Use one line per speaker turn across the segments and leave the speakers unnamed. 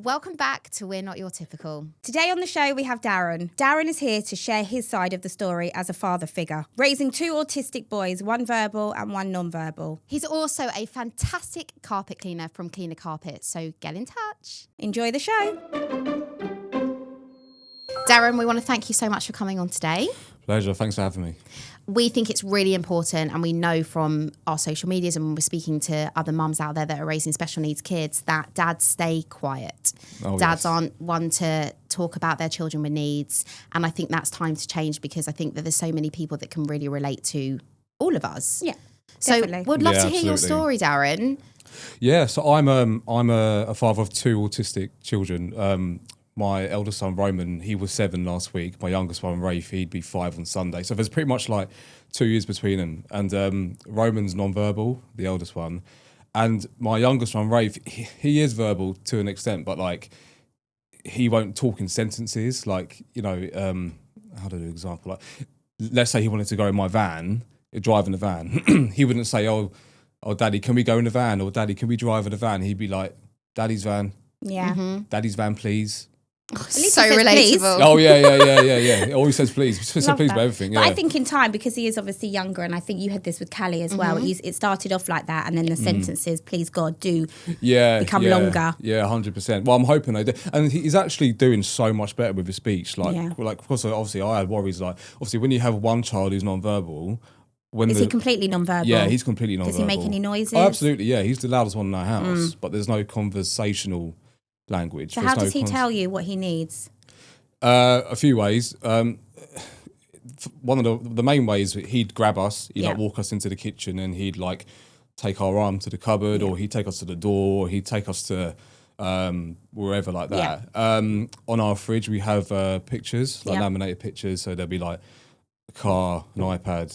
Welcome back to We're Not Your Typical.
Today on the show, we have Darren. Darren is here to share his side of the story as a father figure, raising 2 autistic boys, one verbal and one non-verbal.
He's also a fantastic carpet cleaner from Cleaner Carpet, so get in touch.
Enjoy the show.
Darren, we want to thank you so much for coming on today.
Pleasure. Thanks for having me.
We think it's really important, and we know from our social medias and when we're speaking to other mums out there that are raising special needs kids that dads stay quiet. Dads aren't one to talk about their children with needs, and I think that's time to change because I think that there's so many people that can really relate to all of us.
Yeah,
so
definitely.
we'd love to hear your story, Darren.
Yeah, so I'm a father of 2 autistic children. My eldest son, Roman, he was 7 last week. My youngest one, Rafe, he'd be 5 on Sunday. So there's pretty much like 2 years between them. And Roman's non-verbal, the eldest one. And my youngest one, Rafe, he is verbal to an extent, but like he won't talk in sentences. Like, you know, how to do an example? Like, let's say he wanted to go in my van, drive in the van. He wouldn't say, oh, Daddy, can we go in the van? Or Daddy, can we drive in the van? He'd be like, Daddy's van.
Yeah.
Daddy's van, please.
So relatable.
Oh yeah. He always says please. He says please
that.
about everything. Yeah.
But I think in time, because he is obviously younger, and I think you had this with Callie as well. It started off like that, and then the sentences, please God, do become longer.
Yeah, 100%. Well, I'm hoping they do. And he's actually doing so much better with his speech. Like, of course, obviously, I had worries. Like, obviously, when you have one child who's non-verbal.
Is he completely non-verbal?
Yeah, he's completely non-verbal.
Does he make any noises?
Oh, absolutely, yeah. He's the loudest one in our house, but there's no conversational language.
So how does he tell you what he needs?
A few ways. One of the main ways, he'd grab us, he'd like walk us into the kitchen, and he'd like take our arm to the cupboard, or he'd take us to the door, or he'd take us to wherever like that. On our fridge, we have pictures, like laminated pictures. So there'll be like a car, an iPad,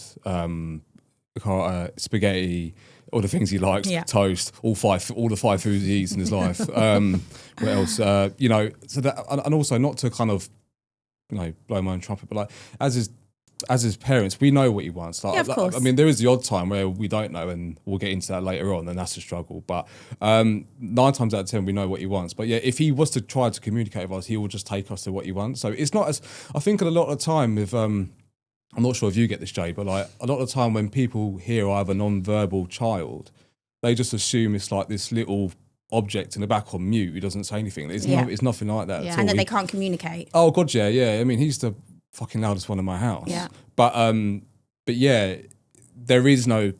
spaghetti, all the things he likes, toast, all the 5 foods he eats in his life. What else? You know, so that, and also not to kind of, you know, blow my own trumpet, but like as his parents, we know what he wants. Like,
of course.
I mean, there is the odd time where we don't know, and we'll get into that later on, and that's a struggle. But 9 times out of 10, we know what he wants. But yeah, if he was to try to communicate with us, he will just take us to what he wants. So it's not as, I think a lot of the time with, I'm not sure if you get this, Jay, but like a lot of the time when people hear I have a non-verbal child, they just assume it's like this little object in the back on mute who doesn't say anything. It's nothing like that at all.
And that they can't communicate.
Oh God, yeah. I mean, he's the fucking loudest one in my house.
Yeah.
But yeah, there is no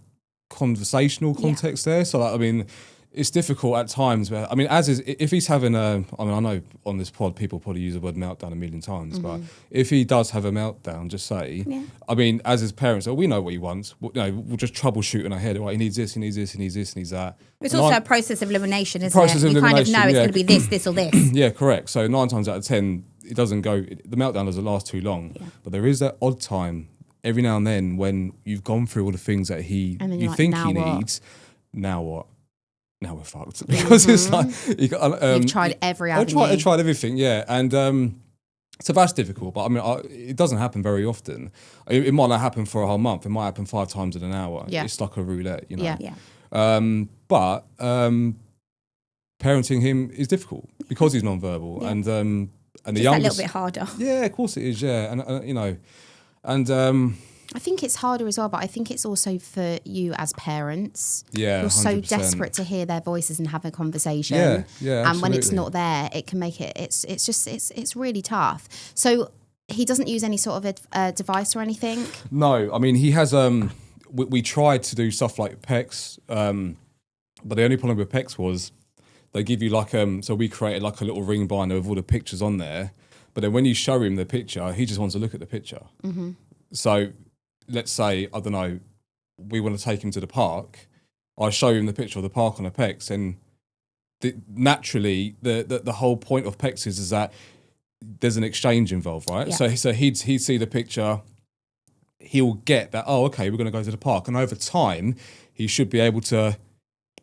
conversational context there. So like, I mean, it's difficult at times where, I mean, if he's having I know on this pod people probably use the word meltdown a million times, but if he does have a meltdown, just say, I mean, as his parents, we know what he wants. We'll just troubleshoot in our head. Right, he needs this, he needs this, he needs this, he needs that.
It's also a process of elimination, isn't it? You kind of know it's going to be this or this.
Yeah, correct. So 9 times out of 10, it doesn't go, the meltdown doesn't last too long. Yeah. But there is that odd time every now and then when you've gone through all the things that you think he needs. Now what? Now we're fucked. Because it's like...
You've tried every avenue.
I tried everything, yeah. And so that's difficult. But I mean, it doesn't happen very often. It might not happen for a whole month. It might happen 5 times in an hour. Yeah. It's like a roulette, you know.
Yeah.
But parenting him is difficult because he's non-verbal. And the
just
youngest...
a little bit harder.
Yeah, of course it is, yeah. And you know... And
I think it's harder as well, but I think it's also for you as parents.
Yeah,
you're
100%.
so desperate to hear their voices and have a conversation.
Yeah,
and
absolutely.
when it's not there, it can make it. It's really tough. So he doesn't use any sort of a device or anything.
No, I mean he has. We tried to do stuff like PECs, but the only problem with PECs was they give you like So we created like a little ring binder with all the pictures on there. But then when you show him the picture, he just wants to look at the picture. Mm-hmm. So let's say, I don't know, we want to take him to the park. I show him the picture of the park on a PEX, and naturally, the whole point of PEX is that there's an exchange involved, right? Yeah. So he'd see the picture, he'll get that, oh, okay, we're going to go to the park. And over time, he should be able to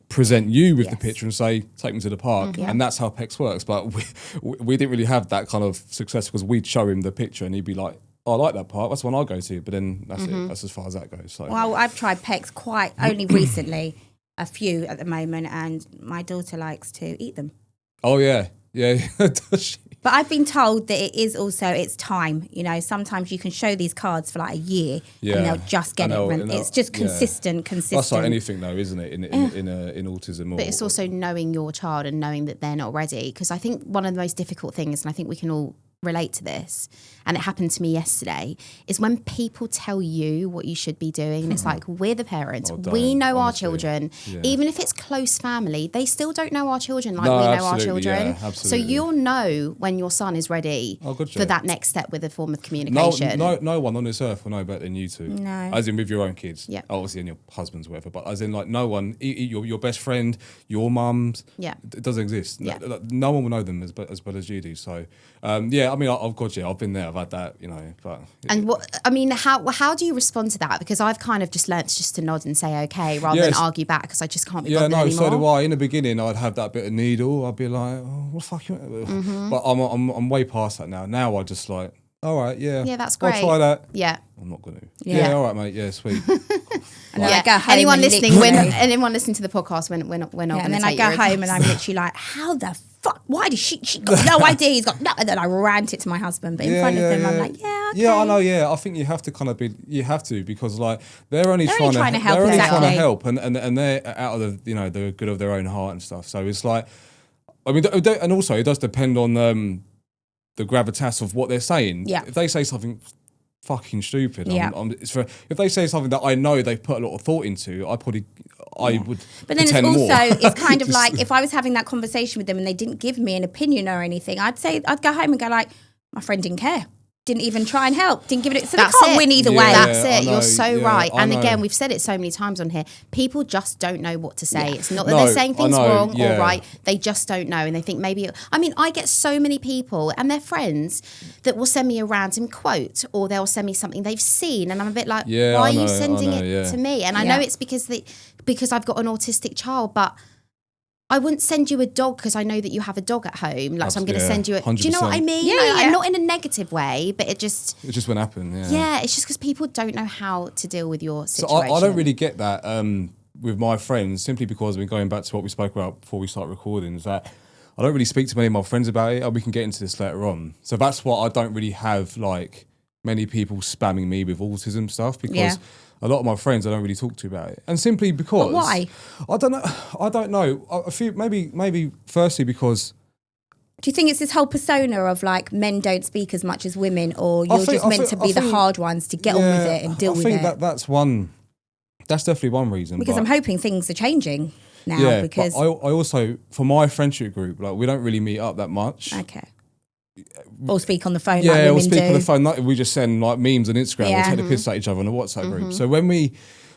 present you with the picture and say, take me to the park. Mm-hmm. And that's how PEX works. But we didn't really have that kind of success because we'd show him the picture and he'd be like, oh, I like that part. That's the one I'll go to. But then that's it. That's as far as that goes. So.
Well, I've tried PECs quite only recently, a few at the moment, and my daughter likes to eat them.
Oh, yeah. Yeah, does she?
But I've been told that it is also, it's time. You know, sometimes you can show these cards for like a year and they'll just get it. It's just consistent.
That's like anything though, isn't it, in autism?
But it's also knowing your child and knowing that they're not ready. Because I think one of the most difficult things, and I think we can all relate to this, and it happened to me yesterday, is when people tell you what you should be doing, and it's like, we're the parents, we know our children, even if it's close family, they still don't know our children like we know our children. So you'll know when your son is ready for that next step with a form of communication.
No one on this earth will know better than you two.
No.
As in with your own kids, obviously, and your husbands, whatever. But as in, like, no one, your best friend, your mums, it doesn't exist. No one will know them as well as you do. So, I mean, I've been there, I've had that, you know. But
and how do you respond to that? Because I've kind of just learnt just to nod and say okay rather than argue back, because I just can't be bothered anymore.
So do I. In the beginning, I'd have that bit of needle. I'd be like, oh, what the fuck you? But I'm way past that now. Now I just like, all right,
that's great.
I'll try that.
Yeah.
I'm not going to. Yeah, all right, mate. Yeah, sweet.
And then I go home
anyone listening to the podcast, we're not going to.
And then I go home and I'm literally like, how the fuck? Why does she got no idea? He's got no. And then I rant it to my husband, but in front of them, I'm like, okay.
Yeah, I know. Yeah, I think you have to because like they're only trying to help. They're only trying to help, and they're out of the good of their own heart and stuff. So it's like, I mean, and also it does depend on the gravitas of what they're saying.
Yeah.
If they say something fucking stupid, if they say something that I know they've put a lot of thought into, I would.
But then it's kind of like if I was having that conversation with them and they didn't give me an opinion or anything, I'd go home and go like, my friend didn't care. Didn't even try and help. Didn't give it. So they can't win either way.
That's it. You're so right. And again, we've said it so many times on here. People just don't know what to say. It's not that they're saying things wrong or right. They just don't know, and they think maybe. I mean, I get so many people and their friends that will send me a random quote, or they'll send me something they've seen, and I'm a bit like, why are you sending it to me? And I know it's because I've got an autistic child, but I wouldn't send you a dog because I know that you have a dog at home. Like, so I'm going to send you a... 100%. Do you know what I mean? I'm not in a negative way, but it just won't happen, Yeah, it's just because people don't know how to deal with your situation.
So I don't really get that with my friends, simply because we're going back to what we spoke about before we start recording, is that I don't really speak to many of my friends about it, and we can get into this later on. So that's why I don't really have, like, many people spamming me with autism stuff, because... A lot of my friends I don't really talk to about it, and simply because.
But why?
I don't know. A few maybe firstly because.
Do you think it's this whole persona of like men don't speak as much as women, or you're just meant to be the hard ones to get on with it and deal with it?
I think that's one. That's definitely one reason.
Because I'm hoping things are changing now.
Yeah,
because
but I also, for my friendship group, like, we don't really meet up that much.
Okay. Or speak on the phone like women do. Yeah, or
speak on the phone. Like, we just send like memes on Instagram. We take the piss at each other on a WhatsApp group. So when we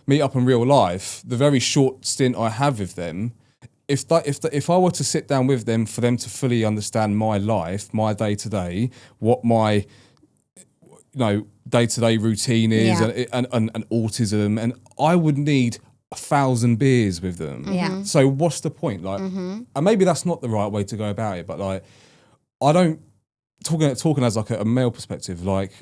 meet up in real life, the very short stint I have with them, if I were to sit down with them for them to fully understand my life, my day-to-day, what my day-to-day routine is and autism, and I would need 1,000 beers with them.
Yeah.
So what's the point? Like, and maybe that's not the right way to go about it, but like, I don't, talking as like a male perspective, like,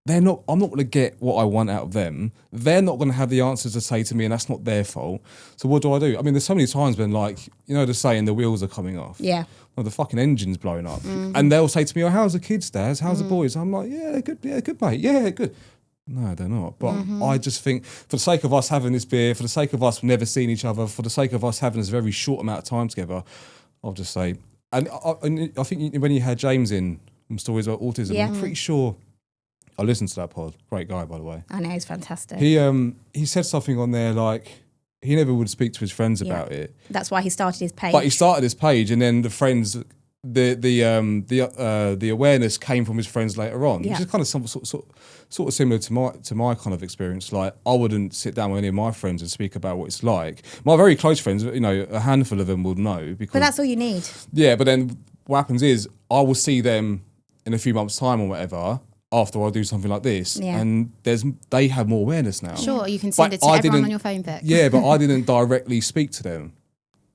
I'm not going to get what I want out of them. They're not going to have the answers to say to me, and that's not their fault. So what do? I mean, there's so many times when, like, the saying, the wheels are coming off.
Yeah.
Or the fucking engine's blowing up. And they'll say to me, oh, how's the kids, Dad? How's the boys? I'm like, yeah, good, mate. Yeah, good. No, they're not. But I just think, for the sake of us having this beer, for the sake of us never seeing each other, for the sake of us having this very short amount of time together, I'll just say... And I think when you had James in Stories About Autism, I'm pretty sure I listened to that pod. Great guy, by the way.
I know, he's fantastic.
He said something on there like he never would speak to his friends about it.
That's why he started his page.
But he started his page, and then the friends, the awareness came from his friends later on, which is kind of sort of similar to my kind of experience. Like, I wouldn't sit down with any of my friends and speak about what it's like. My very close friends, a handful of them would know. But
that's all you need.
Yeah, but then what happens is I will see them in a few months' time or whatever after I do something like this, and they have more awareness now.
Sure, you can send it to everyone on your phone book.
Yeah, but I didn't directly speak to them.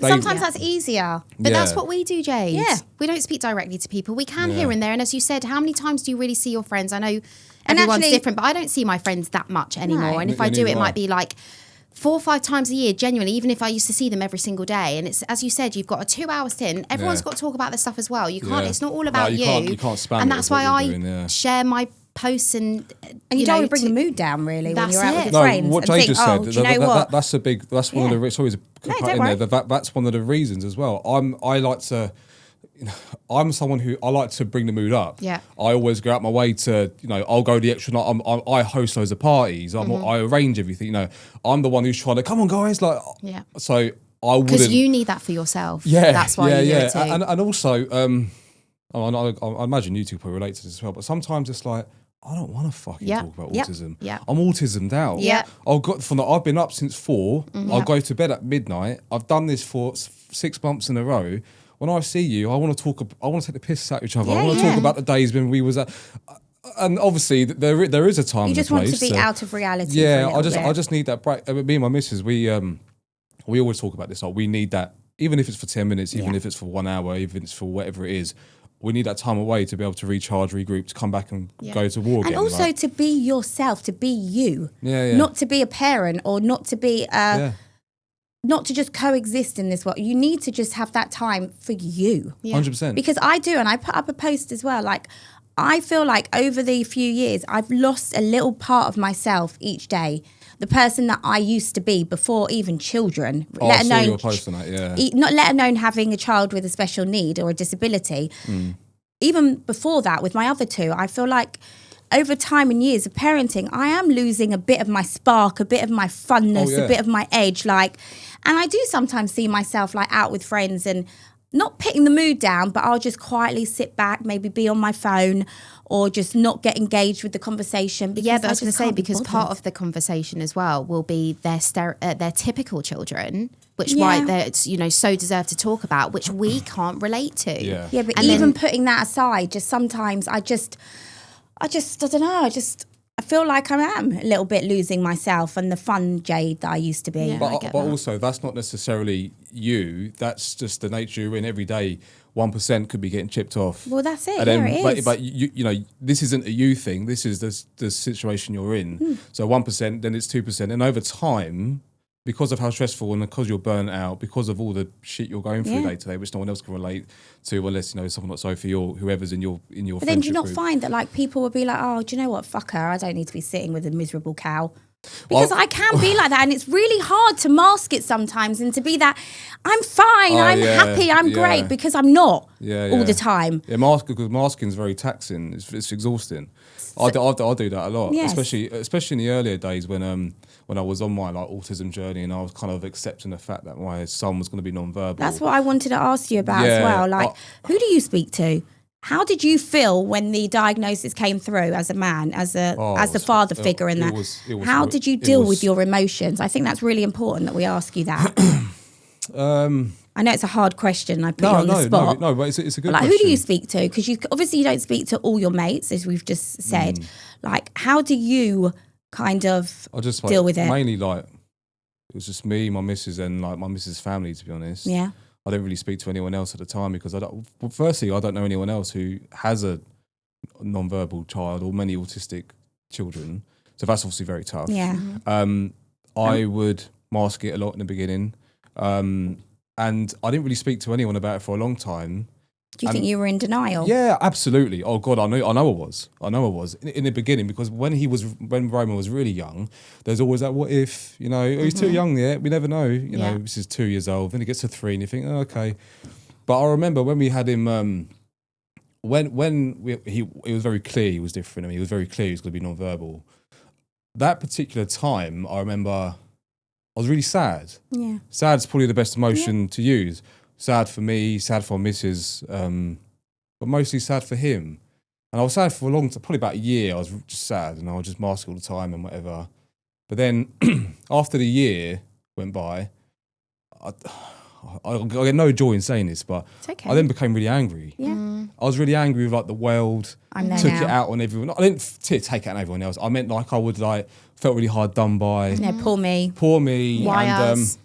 Sometimes that's easier.
But that's what we do, Jade. Yeah. We don't speak directly to people. We can here and there. And as you said, how many times do you really see your friends? I know everyone's different, but I don't see my friends that much anymore. No. And if I do, it might be like 4 or 5 times a year, genuinely, even if I used to see them every single day. And it's, as you said, you've got a 2-hour stint. Everyone's got to talk about this stuff as well. You can't, it's not all about
you. You can't spam
and
it
that's
with
why
what
I
you're doing,
share my posts and
you don't want to bring the mood down, really, when you're out with
That's
your friends.
What
and
Jay
think,
just said,
do you know what?
That's one of the, sorry to cut in there, that's one of the reasons as well. I'm someone who I like to bring the mood up.
Yeah.
I always go out my way to, I'll go the extra night. I host loads of parties. I arrange everything. I'm the one who's trying to, come on guys, like.
Yeah.
So I wouldn't.
Because you need that for yourself.
Yeah.
That's why you do it too.
And also, I imagine you two probably relate to this as well. But sometimes it's like, I don't want to fucking talk about autism.
Yeah.
I'm autismed out.
Yeah.
I've been up since 4. I'll go to bed at midnight. I've done this for 6 months in a row. When I see you, I want to take the piss out of each other. I want to talk about the days when we was at, and obviously there is a time.
You just want to be out of reality.
Yeah, I just need that break. Me and my missus, we always talk about this. Like, we need that, even if it's for 10 minutes, even if it's for 1 hour, even if it's for whatever it is. We need that time away to be able to recharge, regroup, to come back and go to war again.
And also to be yourself, to be you. Not to be a parent or not to be not to just coexist in this world. You need to just have that time for you.
100%.
Because I do, and I put up a post as well, like, I feel like over the few years, I've lost a little part of myself each day. The person that I used to be before even children,
I saw your post on that,
not let alone having a child with a special need or a disability. Even before that, with my other 2, I feel like over time and years of parenting, I am losing a bit of my spark, a bit of my funness, a bit of my edge. Like, and I do sometimes see myself like out with friends and not putting the mood down, but I'll just quietly sit back, maybe be on my phone or just not get engaged with the conversation.
But I was going to say, because part of the conversation as well will be their typical children, which why they're so deserve to talk about, which we can't relate to.
Yeah,
but and even putting that aside, just sometimes I don't know, I feel like I am a little bit losing myself and the fun Jade that I used to be.
Yeah,
but also, that's not necessarily you. That's just the nature you're in every day. 1% could be getting chipped off.
Well, that's it.
And then,
it is.
But this isn't a you thing. This is the situation you're in. So 1%, then it's 2%. And over time, because of how stressful and because you're burnt out, because of all the shit you're going through day to day, which no one else can relate to unless, someone like Sophie or whoever's in your
But then do you not find that like people will be like, oh, do you know what? Fuck her. I don't need to be sitting with a miserable cow. Because I can be like that, and it's really hard to mask it sometimes and to be that I'm fine, I'm happy, I'm great, because I'm not all the time.
Yeah, because masking is very taxing. It's exhausting. I do that a lot, especially in the earlier days when I was on my like autism journey and I was kind of accepting the fact that my son was going to be non-verbal.
That's what I wanted to ask you about as well. Like, who do you speak to? How did you feel when the diagnosis came through as a man, as the father figure in that? How did you deal with your emotions? I think that's really important that we ask you that. I know it's a hard question. I put you on the spot.
No, but it's a good question.
Who do you speak to? Because you don't speak to all your mates, as we've just said. Like, how do you kind of deal with it?
Mainly, like, it was just me, my missus, and like my missus' family, to be honest.
Yeah.
I don't really speak to anyone else at the time because I don't know anyone else who has a non-verbal child or many autistic children. So that's obviously very tough.
Yeah.
I would mask it a lot in the beginning. And I didn't really speak to anyone about it for a long time.
Do you think you were in denial?
Yeah, absolutely. Oh God, I know I was in the beginning, because when Roman was really young, there's always that what if, he's too young yet, we never know, this is 2 years old, then he gets to 3 and you think, oh, okay. But I remember when we had him, it was very clear he was different. I mean, it was very clear he was going to be non-verbal. That particular time, I remember I was really sad. Yeah. Sad's probably the best emotion to use. Sad for me, sad for Mrs., but mostly sad for him. And I was sad for a long time, probably about a year. I was just sad and I was just mask all the time and whatever. But then after the year went by, I get no joy in saying this, but I then became really angry.
Yeah.
I was really angry with like the world. Took it out on everyone. I didn't take it out on everyone else. I meant like I would felt really hard done by.
Yeah, poor me.
Why us?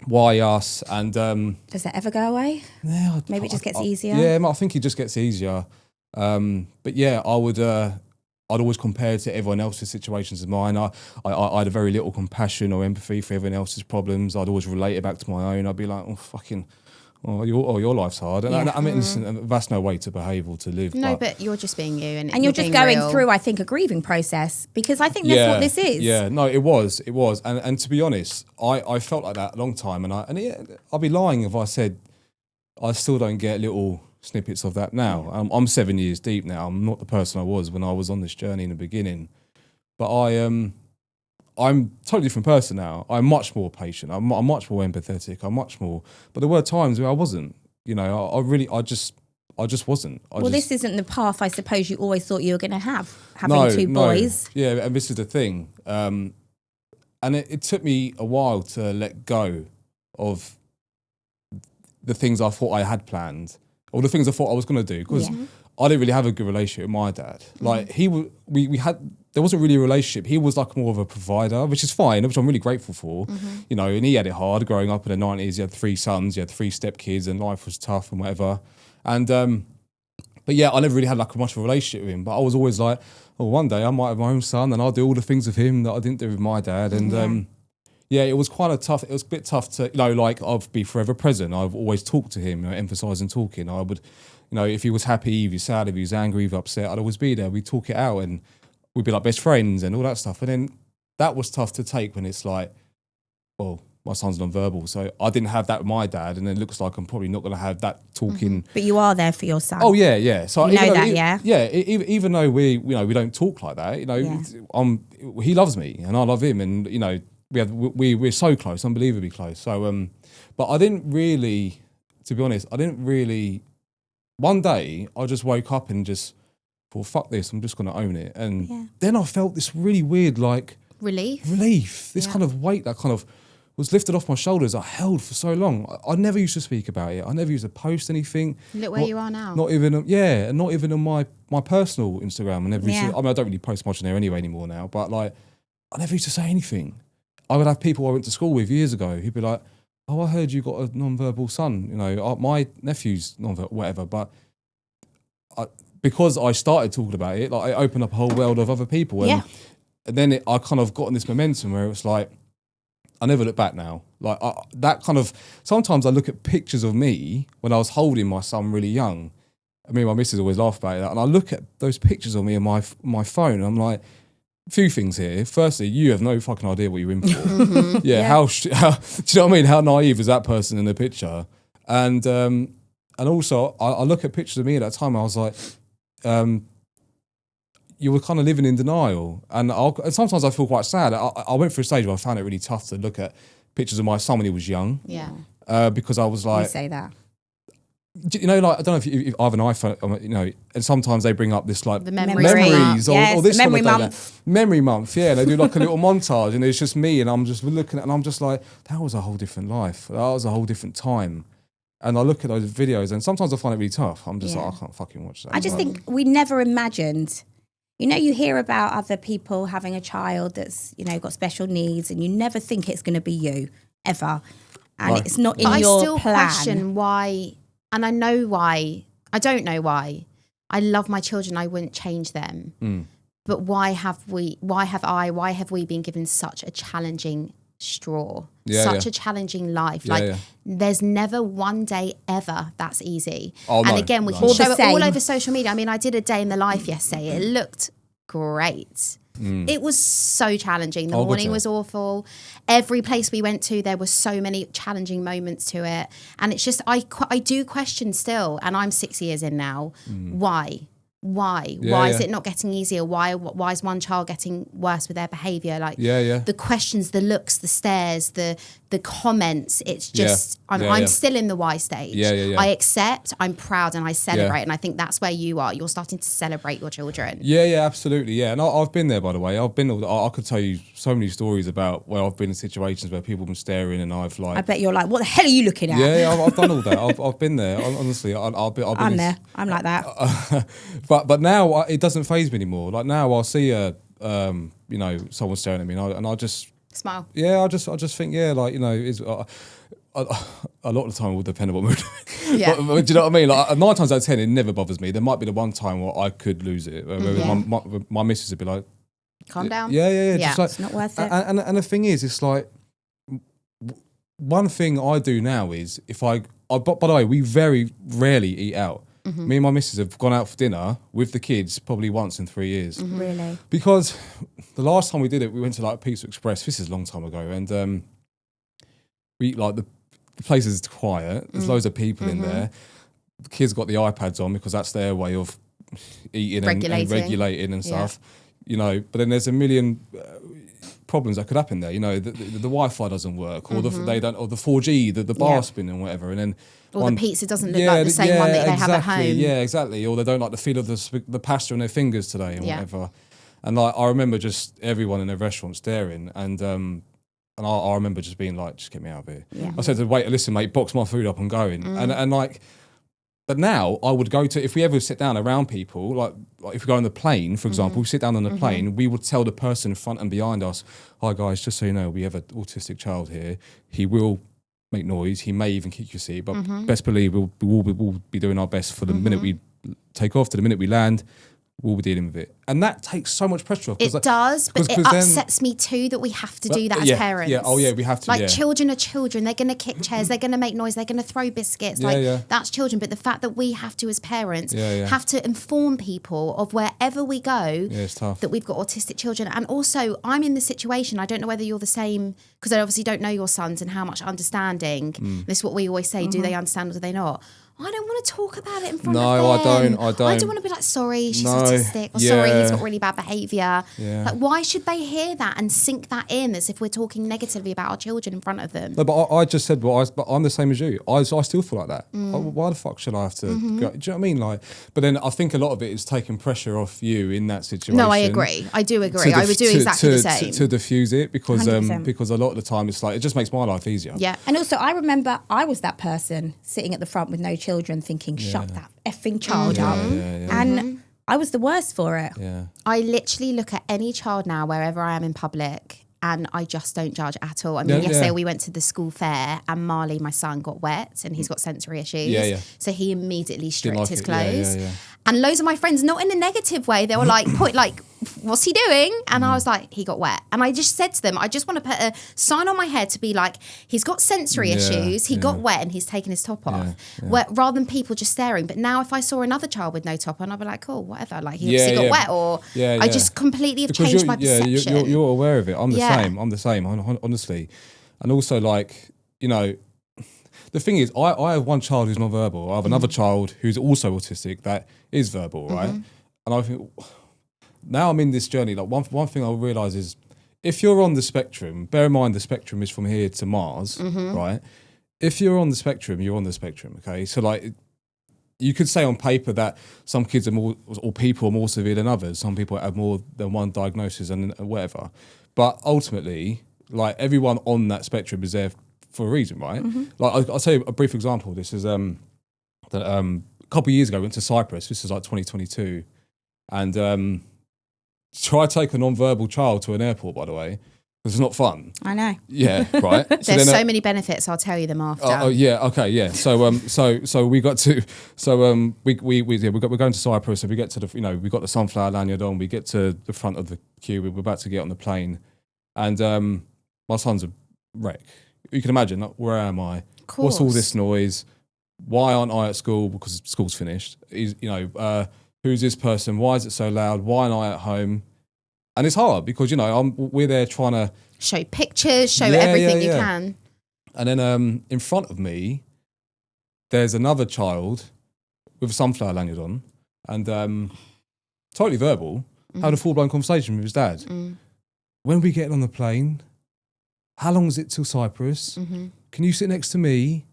Why us? And
does that ever go away?
Yeah,
maybe it just gets easier.
Yeah, I think it just gets easier. But yeah, I would I'd always compare to everyone else's situations as mine. I had a very little compassion or empathy for everyone else's problems. I'd always relate it back to my own. I'd be like, your life's hard. And I mean, listen, that's no way to behave or to live.
No, but you're just being you.
And you're just going through, I think, a grieving process, because I think that's what this is.
Yeah, no, it was. And to be honest, I felt like that a long time. And I'd be lying if I said I still don't get little snippets of that now. I'm 7 years deep now. I'm not the person I was when I was on this journey in the beginning. But I'm a totally different person now. I'm much more patient. I'm much more empathetic. I'm much more. But there were times where I wasn't. You know, I just wasn't.
This isn't the path I suppose you always thought you were going to have, having two boys.
Yeah, and this is the thing. And it took me a while to let go of the things I thought I had planned, or the things I thought I was going to do, because I didn't really have a good relationship with my dad. Like there wasn't really a relationship. He was like more of a provider, which is fine, which I'm really grateful for. You know, and he had it hard growing up in the 90s. He had 3 sons, he had 3 stepkids, and life was tough and whatever. And but yeah, I never really had like much of a relationship with him. But I was always like, one day I might have my own son, and I'll do all the things with him that I didn't do with my dad. And it was quite tough. It was a bit tough to, like, I'll be forever present. I've always talked to him, emphasising talking. I would, if he was happy, if he was sad, if he was angry, if he was upset, I'd always be there. We'd talk it out, and we'd be like best friends and all that stuff. And then that was tough to take when it's like, well, my son's non-verbal, so I didn't have that with my dad, and it looks like I'm probably not going to have that talking.
But you are there for your son.
Oh yeah. So
you know that,
even though we don't talk like that, he loves me and I love him, and we're so close, unbelievably close. So but I didn't really, to be honest, one day I just woke up and just thought, fuck this, I'm just going to own it. And then I felt this really weird, like relief, this kind of weight that kind of was lifted off my shoulders. I held for so long. I never used to speak about it. I never used to post anything.
Look where you are now.
Not even on my personal Instagram. I don't really post much on there anyway anymore now. But like, I never used to say anything. I would have people I went to school with years ago who'd be like, "Oh, I heard you got a non-verbal son. My nephew's non-verbal, whatever." But because I started talking about it, like, it opened up a whole world of other people. And then I kind of got in this momentum where it was like, I never look back now. Like that kind of, sometimes I look at pictures of me when I was holding my son really young. I mean, my missus always laugh about it. And I look at those pictures of me on my phone, and I'm like, a few things here. Firstly, you have no fucking idea what you're in for. How do you know what I mean? How naive is that person in the picture? And also, I look at pictures of me at that time, I was like, you were kind of living in denial. And sometimes I feel quite sad. I went through a stage where I found it really tough to look at pictures of my son when he was young.
Yeah.
Because I was like...
You say that.
Like, I don't know if I have an iPhone, and sometimes they bring up this, like,
the memories
or this
memory month.
Memory month, yeah. They do like a little montage, and it's just me, and I'm just looking at it, and I'm just like, that was a whole different life. That was a whole different time. And I look at those videos, and sometimes I find it really tough. I'm just like, I can't fucking watch that.
I just think we never imagined... you hear about other people having a child that's, got special needs, and you never think it's going to be you, ever. And it's not in your plan.
I still question why, and I know why. I don't know why. I love my children. I wouldn't change them. But why have we been given such a challenging straw? Such a challenging life. There's never one day ever that's easy. And again, we can show it all over social media. I mean, I did a day in the life yesterday. It looked great. It was so challenging. The morning was awful. Every place we went to, there were so many challenging moments to it. And it's just, I do question still, and I'm 6 years in now, why? Why is it not getting easier? Why is one child getting worse with their behaviour? Like the questions, the looks, the stares, the comments. It's just I'm still in the why stage. I accept, I'm proud, and I celebrate. And I think that's where you are. You're starting to celebrate your children.
Yeah, absolutely. Yeah, and I've been there, by the way. I could tell you so many stories about where I've been in situations where people have been staring, and I've like.
I bet you're like, what the hell are you looking at?
Yeah, I've done all that. I've been there. Honestly,
I'm there. I'm like that.
But now it doesn't faze me anymore. Like now I'll see someone staring at me, and I just
smile.
Yeah, I just think, a lot of the time it will depend on what we're doing.
Yeah.
But do you know what I mean? Like 9 times out of 10, it never bothers me. There might be the one time where I could lose it. My missus would be like,
calm down.
Yeah.
Yeah.
Just like,
It's not worth it.
And the thing is, it's like, one thing I do now is by the way, we very rarely eat out. Me and my missus have gone out for dinner with the kids probably once in 3 years.
Really?
Because the last time we did it, we went to like Pizza Express. This is a long time ago. And we like the place is quiet. There's loads of people in there. The kids got the iPads on because that's their way of eating and regulating and stuff. You know, but then there's a million problems that could happen there. You know, the Wi-Fi doesn't work, or the 4G, the bar spin and whatever, and then
or the pizza doesn't look like the same one that they have at home.
Yeah, exactly. Or they don't like the feel of the pasta in their fingers today and whatever. And like I remember just everyone in the restaurant staring, and I remember just being like, just get me out of here.
Yeah.
I said to the waiter, listen, mate, box my food up and going. And like. But now I would go to, if we ever sit down around people, like if we go on the plane, for example, we sit down on the plane, we would tell the person in front and behind us, hi guys, just so you know, we have an autistic child here. He will make noise. He may even kick your seat, but best believe we'll be doing our best for the minute we take off to the minute we land. We'll be dealing with it. And that takes so much pressure off.
It does, but it upsets me too that we have to do that as parents.
Yeah, we have to.
Like children are children. They're going to kick chairs. They're going to make noise. They're going to throw biscuits. That's children. But the fact that we have to, as parents, have to inform people of wherever we go
it's tough.
that we've got autistic children. And also, I'm in the situation. I don't know whether you're the same, because I obviously don't know your sons and how much understanding. This is what we always say. Do they understand or do they not? I don't want to talk about it in front of them.
No, I don't.
I don't want to be like, sorry, she's autistic, or sorry, he's got really bad behaviour.
Yeah.
Like, why should they hear that and sink that in as if we're talking negatively about our children in front of them?
No, but I just said, but I'm the same as you. I still feel like that. Why the fuck should I have to go? Do you know what I mean? Like, but then I think a lot of it is taking pressure off you in that situation.
No, I agree. I do agree. I would do exactly the same.
To diffuse it, because
100%.
because a lot of the time it's like, it just makes my life easier.
Yeah.
And also, I remember I was that person sitting at the front with no children thinking, shut that effing child up. And I was the worst for it.
Yeah.
I literally look at any child now, wherever I am in public, and I just don't judge at all. I mean, yesterday we went to the school fair and Marley, my son, got wet and he's got sensory issues. So he immediately stripped his clothes. And loads of my friends, not in a negative way, they were like, what's he doing? And I was like, he got wet. And I just said to them, I just want to put a sign on my head to be like, he's got sensory issues, he got wet and he's taken his top off. Rather than people just staring. But now if I saw another child with no top on, I'd be like, cool, whatever. Like, he obviously got wet, or I just completely have changed my perception.
You're aware of it. I'm the same, honestly. And also, like, you know, the thing is, I have one child who's not verbal. I have another child who's also autistic that is verbal, right? And I think now I'm in this journey. Like one thing I realise is, if you're on the spectrum, bear in mind the spectrum is from here to Mars, right? If you're on the spectrum, you're on the spectrum, okay? So like, you could say on paper that some kids are more, or people are more severe than others. Some people have more than one diagnosis and whatever. But ultimately, like, everyone on that spectrum is there for a reason, right? Like, I'll tell you a brief example. This is that a couple of years ago, I went to Cyprus. This is like 2022, and try to take a non-verbal child to an airport. By the way, because it's not fun.
I know.
Yeah, right.
There's so many benefits. I'll tell you them after.
So we got to we're going to Cyprus. So we get to the we got the sunflower lanyard on. We get to the front of the queue. We're about to get on the plane, and my son's a wreck. You can imagine, like, where am I? What's all this noise? Why aren't I at school? Because school's finished. Who's this person? Why is it so loud? Why aren't I at home? And it's hard because, we're there trying to
show pictures, show everything you can.
And then in front of me, there's another child with a sunflower lanyard on, and totally verbal, having a full-blown conversation with his dad. When we get on the plane, how long is it till Cyprus? Can you sit next to me?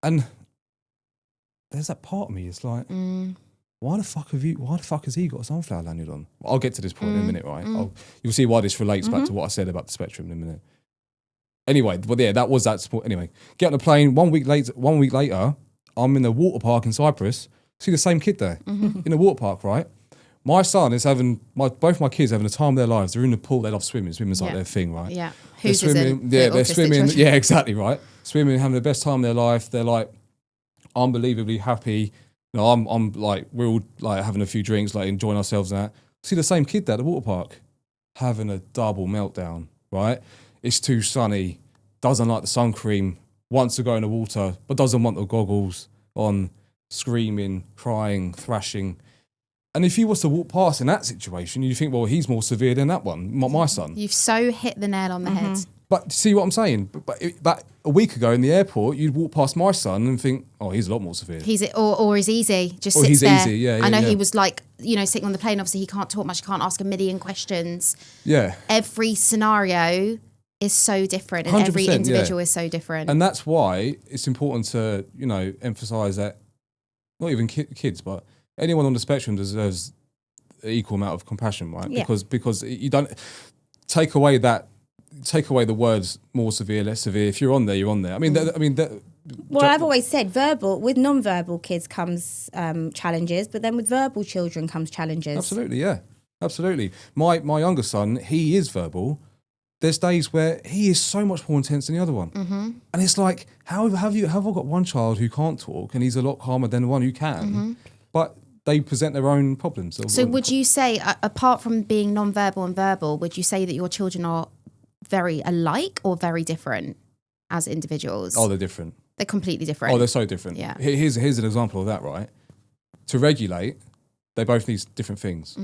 And there's that part of me, it's like, why the fuck has he got a sunflower lanyard on? I'll get to this point in a minute, right? You'll see why this relates back to what I said about the spectrum in a minute. Anyway, but yeah, that was that support. Anyway, get on the plane. 1 week later, I'm in a water park in Cyprus. See the same kid there in a water park, right? My son is having both my kids having the time of their lives. They're in the pool. They love swimming. Swimming's like their thing, right?
Yeah.
Who's swimming? Yeah, they're swimming.
Children.
Yeah, exactly right. Swimming, having the best time of their life. They're like unbelievably happy. You know, I'm like, we're all like having a few drinks, like enjoying ourselves and that. See the same kid there at the water park having a double meltdown, right? It's too sunny, doesn't like the sun cream, wants to go in the water, but doesn't want the goggles on, screaming, crying, thrashing. And if you was to walk past in that situation, you think, well, he's more severe than that one, my son.
You've so hit the nail on the head.
But see what I'm saying? But a week ago in the airport, you'd walk past my son and think, oh, he's a lot more severe.
Or he's easy, just
or
sits
he's
there.
Easy. Yeah,
I know
yeah.
he was like, sitting on the plane. Obviously, he can't talk much. He can't ask a million questions.
Yeah.
Every scenario is so different, and every individual is so different.
And that's why it's important to, emphasise that not even kids, but anyone on the spectrum deserves an equal amount of compassion, right?
Yeah.
Because you don't take away the words more severe, less severe. If you're on there, you're on there. I mean,
Well, I've always said with non-verbal kids comes challenges, but then with verbal children comes challenges.
Absolutely, yeah, absolutely. My younger son, he is verbal. There's days where he is so much more intense than the other one, and it's like, have I got one child who can't talk and he's a lot calmer than the one who can, but they present their own problems.
So, would you say, apart from being non-verbal and verbal, would you say that your children are very alike or very different as individuals?
Oh, they're different.
They're completely different.
Oh, they're so different.
Yeah.
Here's an example of that, right? To regulate, they both need different things.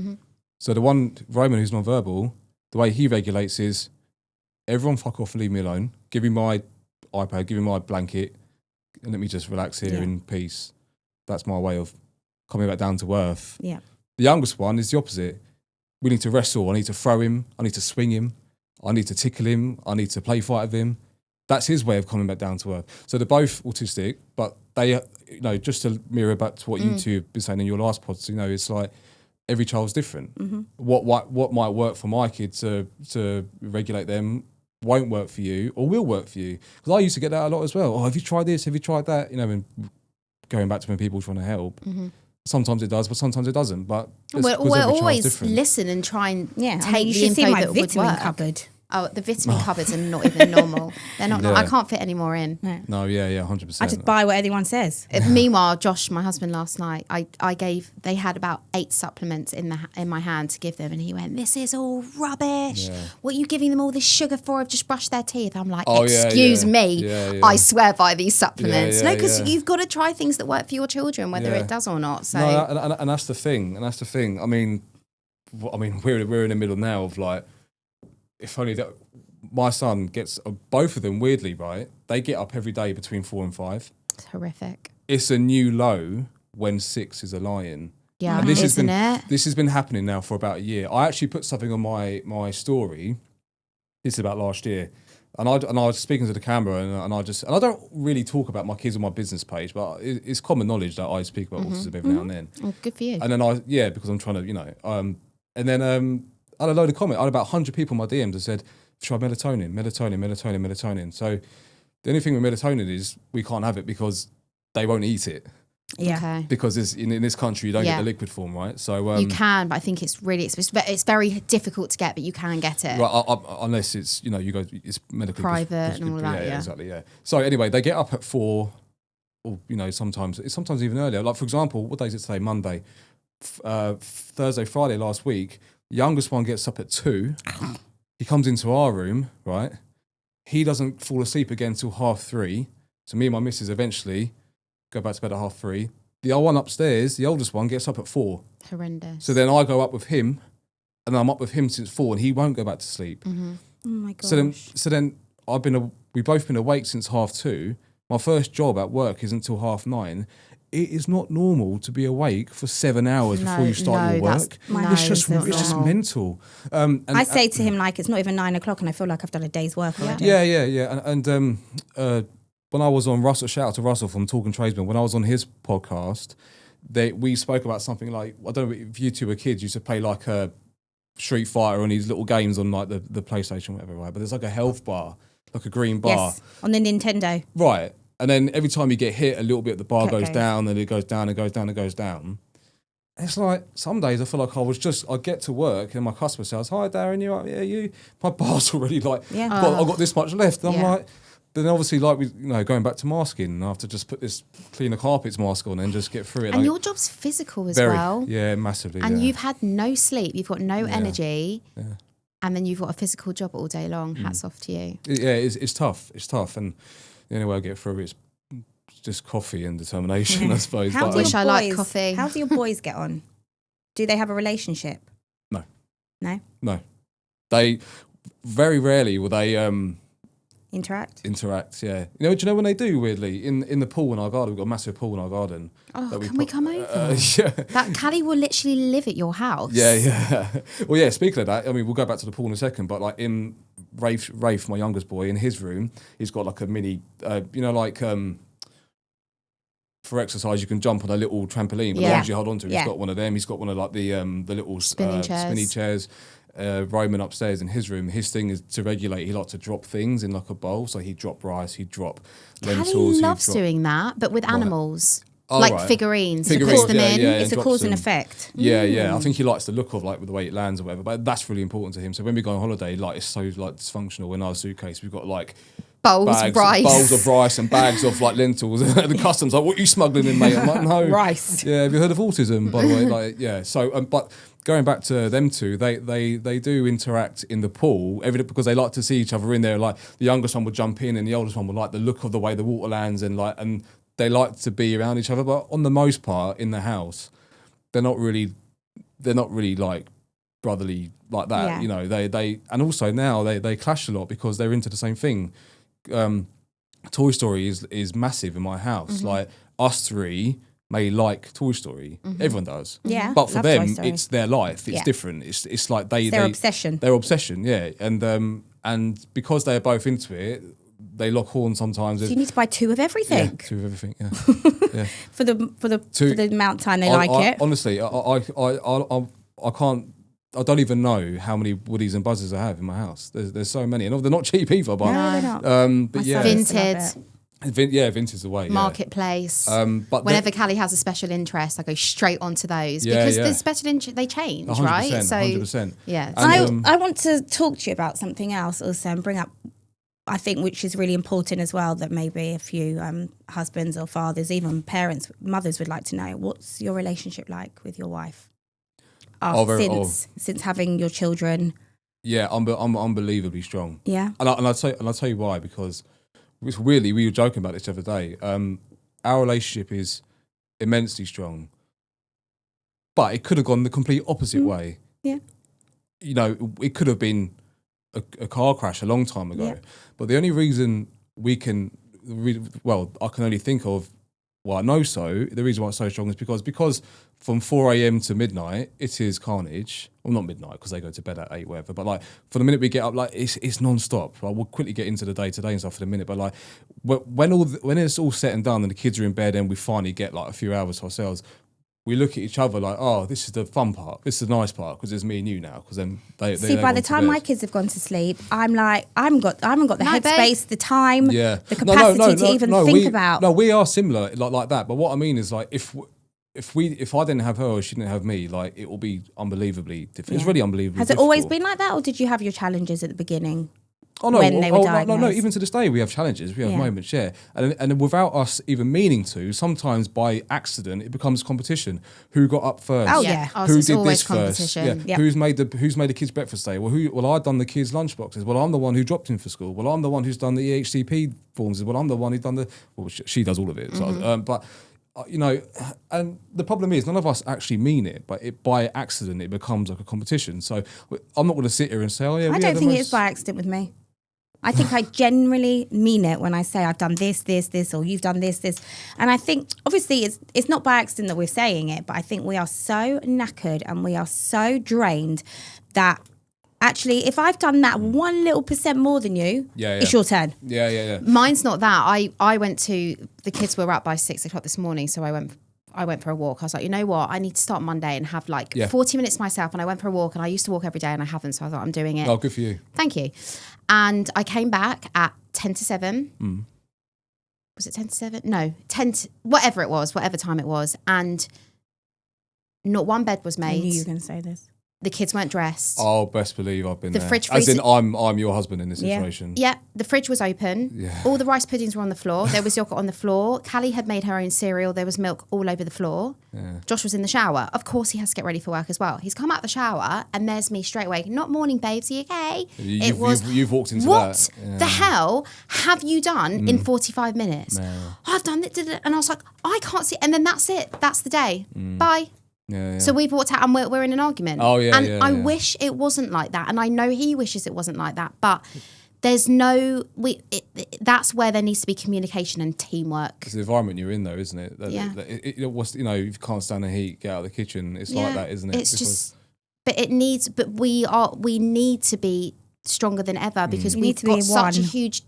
So the one, Roman, who's non-verbal, the way he regulates is, everyone fuck off and leave me alone. Give me my iPad, give me my blanket, and let me just relax here in peace. That's my way of coming back down to earth.
Yeah.
The youngest one is the opposite. We need to wrestle. I need to throw him. I need to swing him. I need to tickle him. I need to play fight with him. That's his way of coming back down to earth. So they're both autistic, but they, just to mirror back to what you two have been saying in your last pod, it's like every child's different. What might work for my kids to regulate them won't work for you or will work for you. Because I used to get that a lot as well. Oh, have you tried this? Have you tried that? And going back to when people are trying to help. Sometimes it does, but sometimes it doesn't. But
we'll always listen and try and take
you
the
should
info
see my
that would
vitamin
work.
cupboard.
Oh, the vitamin cupboards are not even normal. They're not. I can't fit any more in.
No, yeah, 100%.
I just buy what anyone says.
Meanwhile, Josh, my husband, last night, they had about 8 supplements in my hand to give them, and he went, "This is all rubbish.
Yeah.
What are you giving them all this sugar for? I've just brushed their teeth." I'm like,
Oh,
"Excuse me,
Yeah.
I swear by these supplements."
Yeah,
No, because you've got to try things that work for your children, whether it does or not. So,
no, and that's the thing. I mean, we're in the middle now of like, if only that. My son gets, both of them, weirdly, right? They get up every day between 4 and 5.
it's horrific.
It's a new low when 6 is a lion.
Yeah,
and this
it?
This has been happening now for about a year. I actually put something on my story. This is about last year, and I was speaking to the camera, and I don't really talk about my kids on my business page, but it's common knowledge that I speak about autism every now and then.
Oh, good for you.
And then because I'm trying to, and then I had a load of comments. I had about 100 people in my DMs that said, try melatonin. So the only thing with melatonin is we can't have it because they won't eat it.
Yeah.
Okay.
Because in this country, you don't get the liquid form, right? So
you can, but I think it's really it's very difficult to get, but you can get it.
Right, unless it's it's medically
private and all that. Yeah,
exactly. Yeah. So anyway, they get up at 4, or sometimes even earlier. Like for example, what day is it today? Monday, Thursday, Friday last week. The youngest one gets up at 2. He comes into our room, right? He doesn't fall asleep again till 3:30. So me and my missus eventually go back to bed at 3:30. The other one upstairs, the oldest one, gets up at 4.
Horrendous.
So then I go up with him, and I'm up with him since 4, and he won't go back to sleep.
Mm-hmm.
Oh my gosh.
So then we've both been awake since 2:30. My first job at work isn't till 9:30. It is not normal to be awake for 7 hours before you start your work. It's just mental.
I say to him, like, it's not even 9 o'clock and I feel like I've done a day's work already.
Yeah. And when I was on Russell, shout out to Russell from Talking Tradesman, when I was on his podcast, we spoke about something like, I don't know if you two were kids, you used to play like a Street Fighter and these little games on like the PlayStation, whatever, right? But there's like a health bar, like a green bar.
Yes, on the Nintendo.
Right. And then every time you get hit, a little bit of the bar goes down, and it goes down and goes down and goes down. It's like some days I feel like I get to work and my customer says, "Hi, Darren, you right? Yeah, you." My bar's already like, I've got this much left. And I'm like, then obviously like going back to masking, I have to just put this cleaner carpets mask on and just get through it.
And your job's physical as well.
Yeah, massively.
And you've had no sleep, you've got no energy, and then you've got a physical job all day long. Hats off to you.
It's tough. It's tough, and the only way I get through it is just coffee and determination, I suppose.
I wish I liked coffee.
How do your boys get on? Do they have a relationship? No.
They very rarely will they
interact.
Yeah. Do you know when they do? Weirdly, in the pool in our garden, we've got a massive pool in our garden.
Oh, can we come over?
Yeah.
That Callie will literally live at your house.
Yeah. Well, yeah. Speaking of that, I mean, we'll go back to the pool in a second, but like in Rafe, my youngest boy, in his room, he's got like a mini, for exercise, you can jump on a little trampoline, but as long as you hold on to it, he's got one of them. He's got one of like the little spinning chairs. Roman upstairs in his room, his thing is to regulate. He likes to drop things in like a bowl, so he'd drop rice, he'd drop lentils.
Callie loves doing that, but with animals. Figurines. He puts them in.
It's a cause and effect.
Yeah. I think he likes the look of like with the way it lands or whatever. But that's really important to him. So when we go on holiday, like it's so like dysfunctional. In our suitcase, we've got like
bowls of rice
and bags of like lentils. And the customs like, what are you smuggling in, mate? I'm like, no,
rice.
Yeah, have you heard of autism? By the way, like So, but going back to them two, they do interact in the pool because they like to see each other in there. Like the youngest one would jump in, and the oldest one would like the look of the way the water lands, and they like to be around each other. But on the most part, in the house, they're not really like brotherly like that.
Yeah.
They and also now they clash a lot because they're into the same thing. Toy Story is massive in my house.
Mm-hmm.
Like us three may like Toy Story. Mm-hmm. Everyone does.
Yeah.
But for them, it's their life. It's different. It's like their
obsession.
Their obsession, yeah. And because they're both into it, they lock horns sometimes.
So you need to buy two of everything.
Yeah, two of everything. Yeah.
for the amount of time they like it.
Honestly, I can't. I don't even know how many Woodies and Buzzers I have in my house. There's so many, and they're not cheap either. But
no, they're not.
But Vinted is the way.
Marketplace.
But
whenever Callie has a special interest, I go straight onto those because the special interest they change,
100%,
right? So
100%.
Yeah.
I want to talk to you about something else also and bring up, I think, which is really important as well, that maybe a few husbands or fathers, even parents, mothers would like to know. What's your relationship like with your wife? Since having your children.
Yeah, I'm unbelievably strong.
Yeah.
And I'll tell you why, because it's weirdly, we were joking about this the other day. Our relationship is immensely strong, but it could have gone the complete opposite way.
Yeah.
It could have been a car crash a long time ago.
Yeah.
But the only reason I can only think of, I know the reason why it's so strong is because from 4 a.m. to midnight, it is carnage. Well, not midnight, because they go to bed at 8, whatever. But like, for the minute we get up, like it's non-stop. Right? We'll quickly get into the day-to-day and stuff in a minute. But like, when it's all said and done and the kids are in bed and we finally get like a few hours to ourselves, we look at each other like, oh, this is the fun part. This is the nice part because it's me and you now. Because then they
see, by the time my kids have gone to sleep, I'm like, I haven't got the headspace, the time, the capacity to even think about.
No, we are similar like that. But what I mean is like, if I didn't have her or she didn't have me, like it will be unbelievably different. Yeah. It's really unbelievably.
Has it always been like that, or did you have your challenges at the beginning?
Oh no!
When they were diagnosed?
No. Even to this day, we have challenges. We have moments, and without us even meaning to, sometimes by accident, it becomes competition. Who got up first?
Oh yeah.
Who did this first?
Yeah.
Yep. Who's made the kids' breakfast day? Well, I've done the kids' lunch boxes. Well, I'm the one who dropped him for school. Well, I'm the one who's done the EHCP forms. Well, I'm the one who's done the. Well, she does all of it. So, but. And the problem is none of us actually mean it, but by accident it becomes like a competition. So I'm not going to sit here and say, "Oh yeah."
I don't think it is by accident with me. I think I generally mean it when I say I've done this, or you've done this. And I think obviously it's not by accident that we're saying it, but I think we are so knackered and we are so drained that actually, if I've done that 1% more than you, it's your turn.
Yeah.
Mine's not that. I went to, the kids were up by 6 o'clock this morning, so I went for a walk. I was like, you know what? I need to start Monday and have 40 minutes to myself. And I went for a walk, and I used to walk every day and I haven't, so I thought I'm doing it.
Oh, good for you.
Thank you. And I came back at 10 to 7. Was it 10 to 7? No, 10 to, whatever time it was. And not one bed was
I knew you
made.
were going to say this.
The kids weren't dressed.
Oh, best believe I've been
The
there.
fridge
As in,
freezer-
I'm your husband in this
Yeah.
situation.
Yeah, the fridge was open.
Yeah.
All the rice puddings were on the floor. There was yogurt on the floor. Callie had made her own cereal. There was milk all over the floor.
Yeah.
Josh was in the shower. Of course, he has to get ready for work as well. He's come out the shower, and there's me straight away. Not morning, babes. Are you okay?
You've walked into
what
that. Yeah.
the hell have you done in 45 minutes?
No.
I've done it, and I was like, I can't see. And then that's it. That's the day. Bye.
Yeah.
So we've walked out and we're in an argument.
Oh, yeah,
and
yeah,
I
yeah.
wish it wasn't like that. And I know he wishes it wasn't like that. But there's that's where there needs to be communication and teamwork.
It's the environment you're in, though, isn't it?
Yeah.
If you can't stand the heat, get out of the kitchen. It's like that, isn't it?
It's just, but we need to be stronger than ever because
You
we've
need to be
got such a
one.
huge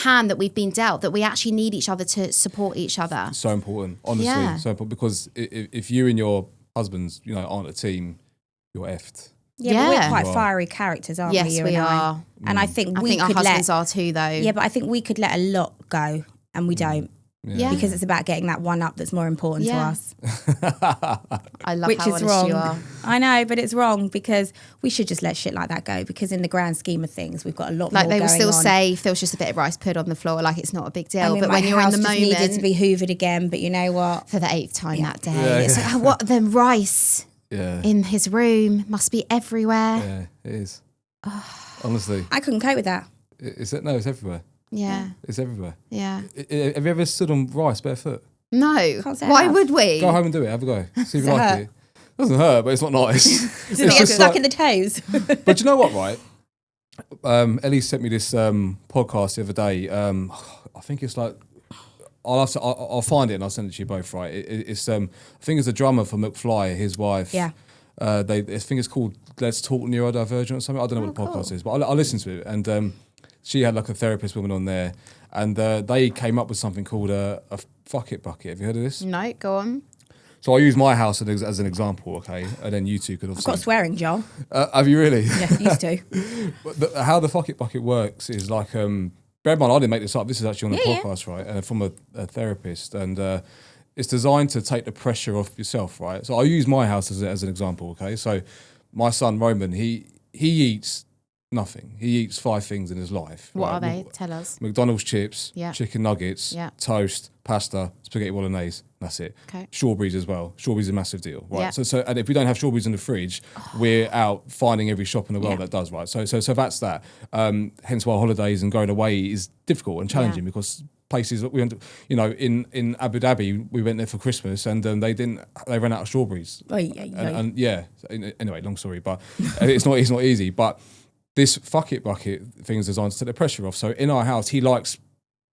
hand that we've been dealt that we actually need each other to support each other.
so important, honestly.
Yeah.
So important because if you and your husbands, aren't a team, you're effed.
Yeah, but we're
Yeah.
quite
You are.
fiery characters, aren't
Yes,
we? You
we
and I?
are.
And I think
I
we
think our
could
husbands
let.
are too, though.
Yeah, but I think we could let a lot go, and we don't.
Yeah.
Because it's about getting that one up that's more important to
Yeah.
us.
I love
Which
how
is
honest
wrong.
you are.
I know, but it's wrong because we should just let shit like that go because in the grand scheme of things, we've got a lot
Like
more
they will
going
still
on.
say, Phil's just a bit of rice put on the floor, like it's not a big deal.
I mean,
but
my
when you're in
house
the
just needed
moment,
to be hoovered again, but you know what?
for the 8th time that day,
Yeah,
it's like, what the rice
Yeah.
in his room must be everywhere.
Yeah, it is. Honestly.
I couldn't cope with that.
Is it? No, it's everywhere.
Yeah,
It's everywhere.
yeah.
Have you ever stood on rice barefoot?
No,
Can't say I
why
have.
would we?
Go home and do it. Have a go. See if you
it
like
hurt?
it. Doesn't hurt, but it's not nice.
Does it get stuck in the toes?
But you know what, right? Ellie sent me this podcast the other day. I think it's like I'll find it and I'll send it to you both. Right? It's I think it's a drummer for McFly, his wife.
Yeah.
I think it's called Let's Talk Neurodivergent or something. I don't know what the podcast is, but I listened to it and she had like a therapist woman on there, and they came up with something called a fuck it bucket. Have you heard of this?
No, go on.
So I use my house as an example, okay, and then you two could
I've
obviously.
got swearing, Joel.
Have you really?
Yeah, used to.
But how the fuck it bucket works is like, bear in mind, I didn't make this up. This is actually on the podcast, right? From a therapist, and it's designed to take the pressure off yourself, right? So I use my house as an example, okay? So my son Roman, he eats nothing. He eats 5 things in his life.
What
right?
are they? Tell us.
McDonald's chips,
Yeah.
chicken nuggets,
Yeah.
toast, pasta, spaghetti bolognese. That's it.
Okay.
Strawberries as well. Strawberries are a massive deal, right?
Yeah.
So and if we don't have strawberries in the fridge, we're out finding every shop in the world
Yeah.
that does, right? So that's that. Hence why holidays and going away is difficult and challenging because places that we went, in Abu Dhabi, we went there for Christmas and they ran out of strawberries. And anyway, long story, but it's not easy. But this fuck it bucket thing is designed to take the pressure off. So in our house, he likes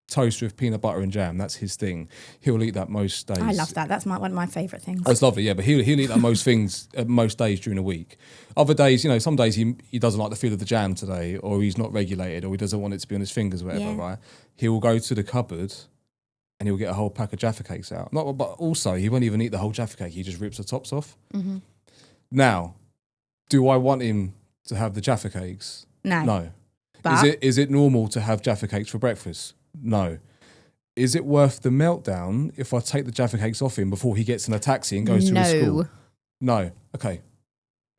toast with peanut butter and jam. That's his thing. He'll eat that most days.
I love that. That's one of my favourite things.
That's lovely, yeah. But he'll eat that most things most days during the week. Other days, some days he doesn't like the feel of the jam today, or he's not regulated, or he doesn't want it to be on his fingers, whatever.
Yeah.
Right? He will go to the cupboard and he'll get a whole pack of Jaffa cakes out. But also he won't even eat the whole Jaffa cake. He just rips the tops off.
Mm-hmm.
Now, do I want him to have the Jaffa cakes?
No.
No.
But
Is it normal to have Jaffa cakes for breakfast? No. Is it worth the meltdown if I take the Jaffa cakes off him before he gets in a taxi and goes to his school? No. Okay.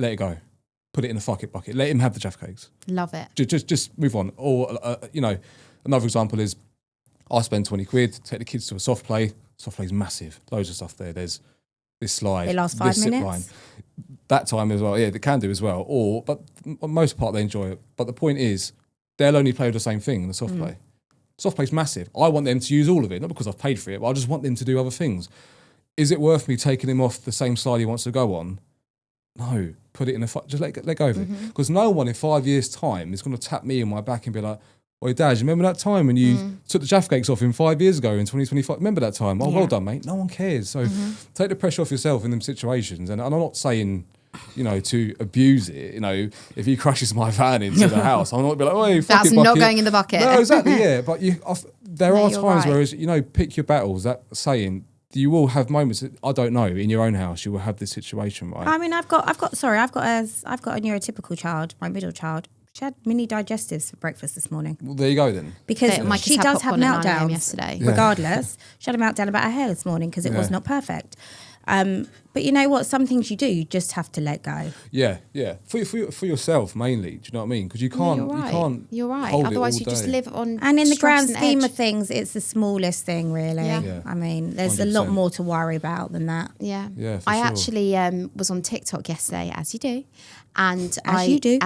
Let it go. Put it in a fuck it bucket. Let him have the Jaffa cakes.
Love it.
Just move on. Or, another example is I spend 20 quid, take the kids to a soft play. Soft play's massive. Loads of stuff there. There's this slide.
They last 5
this zip
minutes?
line. That time as well. Yeah, they can do as well. But on most part they enjoy it. But the point is, they'll only play with the same thing in the soft play. Soft play's massive. I want them to use all of it, not because I've paid for it, but I just want them to do other things. Is it worth me taking him off the same slide he wants to go on? No. Put it in just let go of it. Because no one in 5 years' time is going to tap me in my back and be like, "Oi, Dad, you remember that time when you took the Jaffa cakes off him 5 years ago in 2025? Remember that time? Oh, well done, mate." No one cares. So take the pressure off yourself in them situations. And I'm not saying, to abuse it. If he crashes my van into the house, I'm not be like, "Oh, fuck
That's
it,
not
bucket."
going in the bucket.
No, exactly, yeah. But there
No,
are
you're
times
right.
where, pick your battles. That saying, you will have moments that, I don't know, in your own house, you will have this situation, right?
I mean, I've got a neurotypical child, my middle child. She had mini digestives for breakfast this morning
Well, there you go then.
because
My kids
she
had
does have
popcorn at 9 a.m.
meltdowns
yesterday.
regardless. She had a meltdown about her hair this morning because it was not perfect. But you know what? Some things you just have to let go.
Yeah. For yourself mainly. Do you know what I mean? Because you can't.
You're right.
Hold
Otherwise,
it
you
all
just
day.
live on.
And in the grand
stress and
scheme
edge.
of things, it's the smallest thing, really.
Yeah.
I mean, there's a lot
100%.
more to worry about than that.
Yeah.
Yeah, for
I
sure.
actually was on TikTok yesterday, as you do, and
As you do.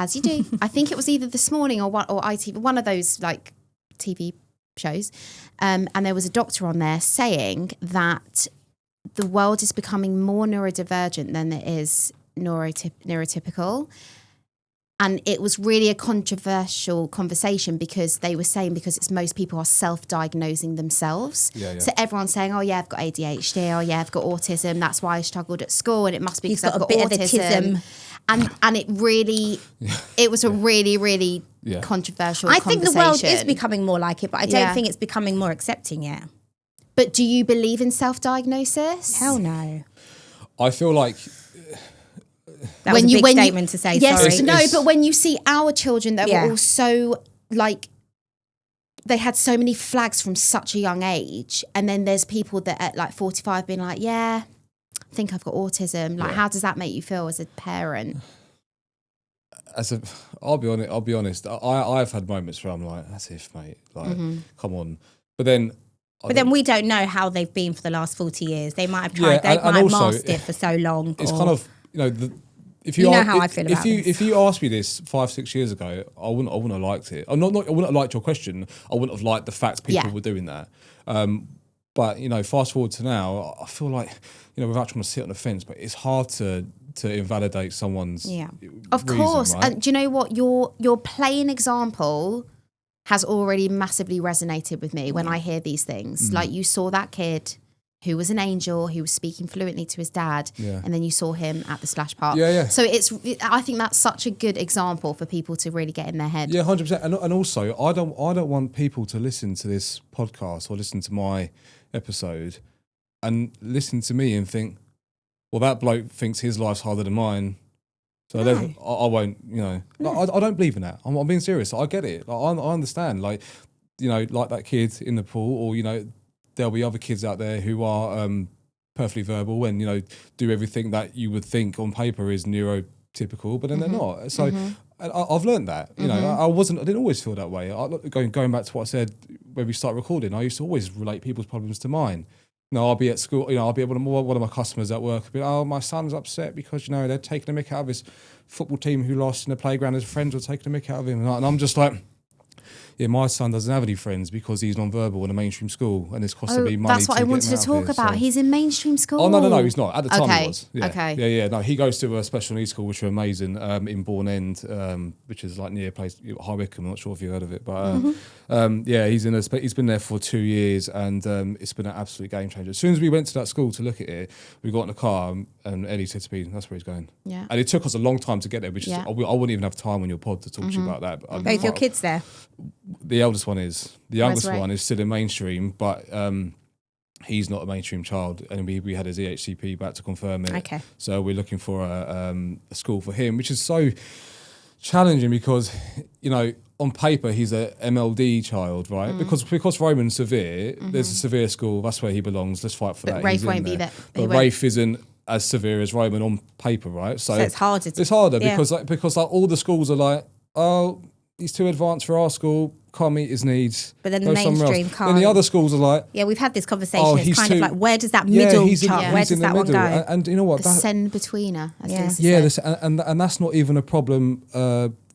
I think it was either this morning or ITV, one of those like TV shows, and there was a doctor on there saying that the world is becoming more neurodivergent than it is neurotypical. And it was really a controversial conversation because they were saying because most people are self-diagnosing themselves.
Yeah.
So everyone's saying, oh yeah, I've got ADHD, oh yeah, I've got autism, that's why I struggled at school and it must be because I've got
a bit
autism.
of autism.
And it really, it was a really controversial
I think the
conversation.
world is becoming more like it, but I don't think it's becoming more accepting yet.
But do you believe in self-diagnosis?
Hell no.
I feel like
That was a big statement to say,
yes,
sorry.
But when you see our children that were all so, like, they had so many flags from such a young age, and then there's people that at like 45 being like, yeah, I think I've got autism. Like, how does that make you feel as a parent?
I'll be honest. I've had moments where I'm like, that's if, mate. Like, come on. But then
we don't know how they've been for the last 40 years. They might have tried, they might have masked it for so long.
It's kind of, if
you know how I feel about this.
If you asked me this 5-6 years ago, I wouldn't have liked it. I wouldn't have liked your question. I wouldn't have liked the fact people were doing that. But fast forward to now, I feel like without trying to sit on the fence, but it's hard to invalidate someone's
of course.
right?
And do you know what, your plain example has already massively resonated with me when I hear these things. Like, you saw that kid who was an angel, who was speaking fluently to his dad, and then you saw him at the splash park. So I think that's such a good example for people to really get in their head.
Yeah, 100%. And also, I don't want people to listen to this podcast or listen to my episode and listen to me and think, well, that bloke thinks his life's harder than mine. So I won't, I don't believe in that. I'm being serious. I get it. I understand. Like that kid in the pool, or, there'll be other kids out there who are perfectly verbal and, do everything that you would think on paper is neurotypical, but then they're not. So I've learned that, I didn't always feel that way. Going back to what I said when we start recording, I used to always relate people's problems to mine. I'll be at school, I'll be able to, one of my customers at work will be, oh, my son's upset because, they're taking a mick out of his football team who lost in the playground. His friends were taking a mick out of him. And I'm just like, yeah, my son doesn't have any friends because he's non-verbal in a mainstream school and it's costing me money.
That's what I wanted to talk about.
So.
He's in mainstream school.
Oh, no, he's not. At the time he was. Yeah.
Okay.
Yeah. No, he goes to a special needs school, which are amazing, in Bourne End, which is like near a place, High Wycombe. I'm not sure if you've heard of it. But he's been there for 2 years and it's been an absolute game changer. As soon as we went to that school to look at it, we got in the car and Eddie said to me, that's where he's going. Yeah. And it took us a long time to get there, which is, I wouldn't even have time on your pod to talk to you about that. But
both your kids there?
The eldest one is. The youngest one is still in mainstream, but he's not a mainstream child. And we had his EHCP back to confirm it.
Okay.
So we're looking for a school for him, which is so challenging because, on paper he's a MLD child, right? Because Roman's severe, there's a severe school, that's where he belongs. Let's fight for that.
Rafe won't be there.
But Rafe isn't as severe as Roman on paper, right? So
it's harder.
It's harder because all the schools are like, oh, he's too advanced for our school, can't meet his needs.
But then the mainstream can't.
Then the other schools are like...
Yeah, we've had this conversation. It's kind of like, where does that middle child, where does that one go?
And you know what?
The send-betweener, as Lisa said.
And that's not even a problem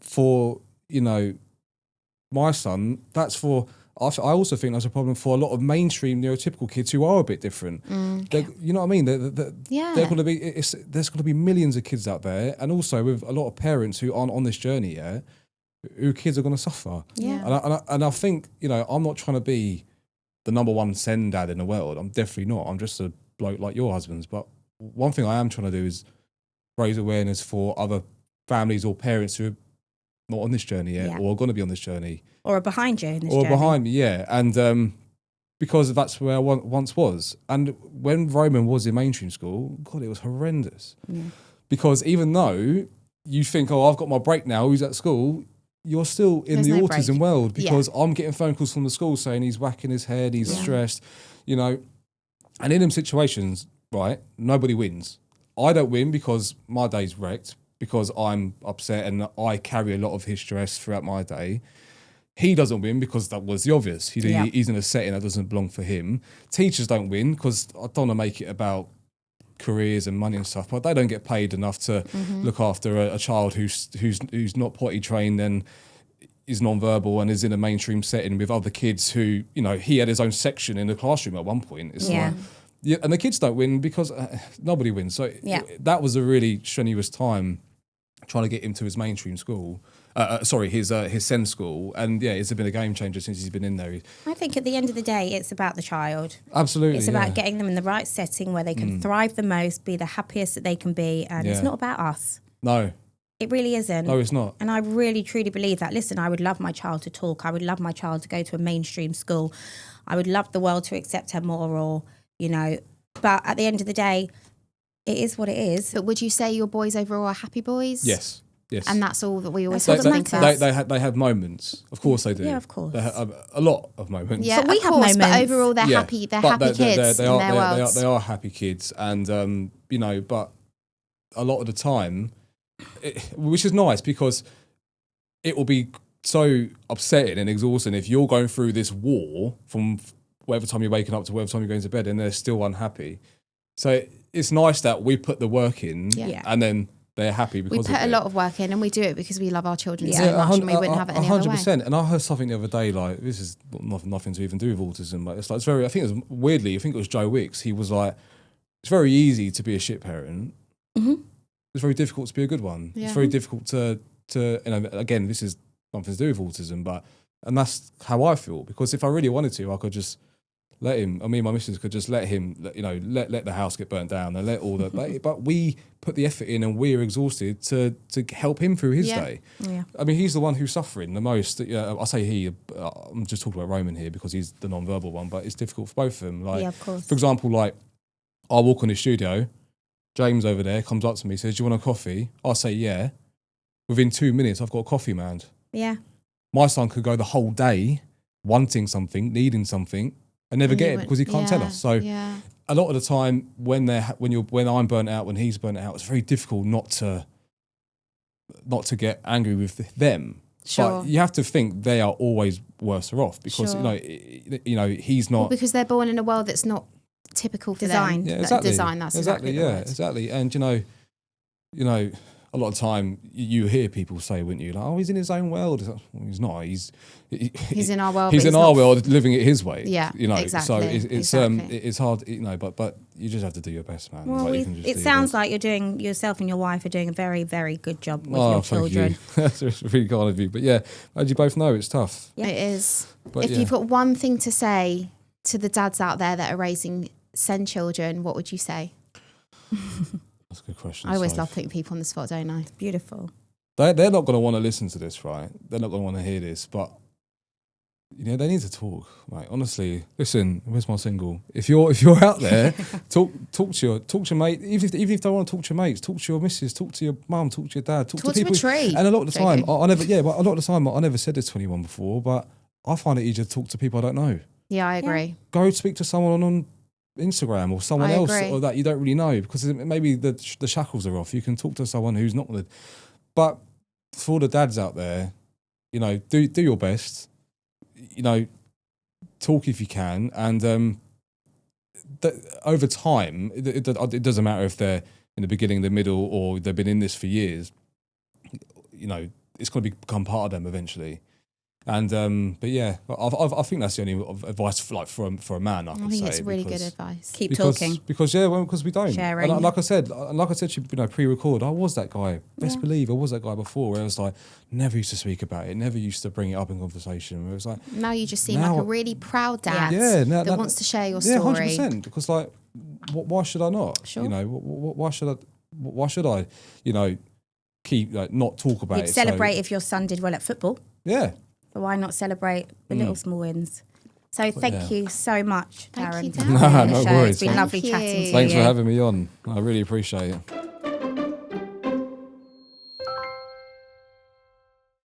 for, my son. That's for... I also think that's a problem for a lot of mainstream neurotypical kids who are a bit different. You know what I mean? There's going to be millions of kids out there, and also with a lot of parents who aren't on this journey yet, who kids are going to suffer. Yeah. And I think, I'm not trying to be the number one send dad in the world. I'm definitely not. I'm just a bloke like your husband's. But one thing I am trying to do is raise awareness for other families or parents who are not on this journey yet or are going to be on this journey.
Or are behind you in this journey.
Or behind me, yeah. And because that's where I once was. And when Roman was in mainstream school, God, it was horrendous. Yeah. Because even though you think, oh, I've got my break now, who's at school, you're still in the autism world because I'm getting phone calls from the school saying he's whacking his head, he's stressed, And in them situations, right? Nobody wins. I don't win because my day's wrecked, because I'm upset and I carry a lot of his stress throughout my day. He doesn't win because that was the obvious. He's in a setting that doesn't belong for him. Teachers don't win because I don't want to make it about careers and money and stuff, but they don't get paid enough to look after a child who's not potty trained and is non-verbal and is in a mainstream setting with other kids who, you know, he had his own section in the classroom at one point. It's like, and the kids don't win because nobody wins. So that was a really strenuous time trying to get him to his mainstream school. His SEND school, and it's been a game changer since he's been in there.
I think at the end of the day, it's about the child.
Absolutely,
it's about getting them in the right setting where they can thrive the most, be the happiest that they can be, and it's not about us.
No,
it really isn't.
No, it's not.
And I really, truly believe that. Listen, I would love my child to talk. I would love my child to go to a mainstream school. I would love the world to accept her more, or But at the end of the day, it is what it is.
But would you say your boys overall are happy boys?
Yes. Yes.
And that's all that we always
think about.
They have moments. Of course they do.
Yeah, of course.
They have a lot of moments.
Yeah,
but we have moments.
But overall they're happy. They're happy kids in their worlds.
They are happy kids, and but a lot of the time, which is nice because it will be so upsetting and exhausting if you're going through this war from whatever time you're waking up to whatever time you're going to bed, and they're still unhappy. So it's nice that we put the work in, and then they're happy because
we put
of
a lot of work in, and we do it because we love our children so much, and we wouldn't have it any other way.
100%. And I heard something the other day, like, this is nothing to even do with autism, but it's like, I think it was Joe Wicks. He was like, it's very easy to be a shit parent. Mm-hmm. It's very difficult to be a good one. Yeah. It's very difficult to again, this is nothing to do with autism, and that's how I feel, because if I really wanted to, I could just let him. I mean, my missus could just let him, let the house get burnt down and let all that. But we put the effort in, and we're exhausted to help him through his day. Yeah. I mean, he's the one who's suffering the most. I say he. I'm just talking about Roman here because he's the non-verbal one, but it's difficult for both of them. Like,
of course.
For example, like I walk in the studio, James over there comes up to me, says, "Do you want a coffee?" I say, "Yeah." Within 2 minutes, I've got a coffee, man.
Yeah.
My son could go the whole day wanting something, needing something, and never get it because he can't tell us. So a lot of the time when I'm burnt out, when he's burnt out, it's very difficult not to get angry with them.
Sure.
But you have to think they are always worse off because he's not,
because they're born in a world that's not typical for
design.
them.
Yeah, exactly.
Design. That's exactly the word.
Exactly. And a lot of time you hear people say, wouldn't you, like, "Oh, he's in his own world." Well, he's not. He's
in our world.
He's in our world, living it his way.
Yeah, exactly.
So it's hard, but you just have to do your best, man.
Well, it sounds like yourself and your wife are doing a very, very good job with your children.
Thank you. That's really kind of you. But yeah, as you both know, it's tough.
Yeah. It is. But if you've got one thing to say to the dads out there that are raising SEND children, what would you say?
That's a good question.
I always love putting people on the spot, don't I?
Beautiful.
They're not going to want to listen to this, right? They're not going to want to hear this, but they need to talk. Right? Honestly, listen. Where's my single? If you're out there, talk to your mate. Even if they don't want to talk to your mates, talk to your missus, talk to your mum, talk to your dad, talk to people.
To a tree.
And a lot of the time, I never said this to anyone before, but I find it easier to talk to people I don't know.
Yeah, I agree.
Yeah. Go speak to someone on Instagram or someone else or that you don't really know, because maybe the shackles are off. You can talk to someone who's not with it. But for all the dads out there, do your best. Talk if you can, and over time, it doesn't matter if they're in the beginning, the middle, or they've been in this for years. It's going to become part of them eventually. And but yeah, I think that's the only advice for a man. I think
it's really good advice.
Keep talking
because we don't.
Sharing.
And like I said, pre-record, I was that guy. Best believe I was that guy before. Where I was like, never used to speak about it, never used to bring it up in conversation. Where it was like,
now you just seem like a really proud dad. That wants to share your story.
100%. Because like, why should I not?
Sure.
Why should I? Keep not talk about it.
Celebrate if your son did well at football.
Yeah.
But why not celebrate the little small wins? So thank you so much, Darren.
Thank you, Darren.
No worries.
It's been lovely chatting to you.
Thanks for having me on. I really appreciate it.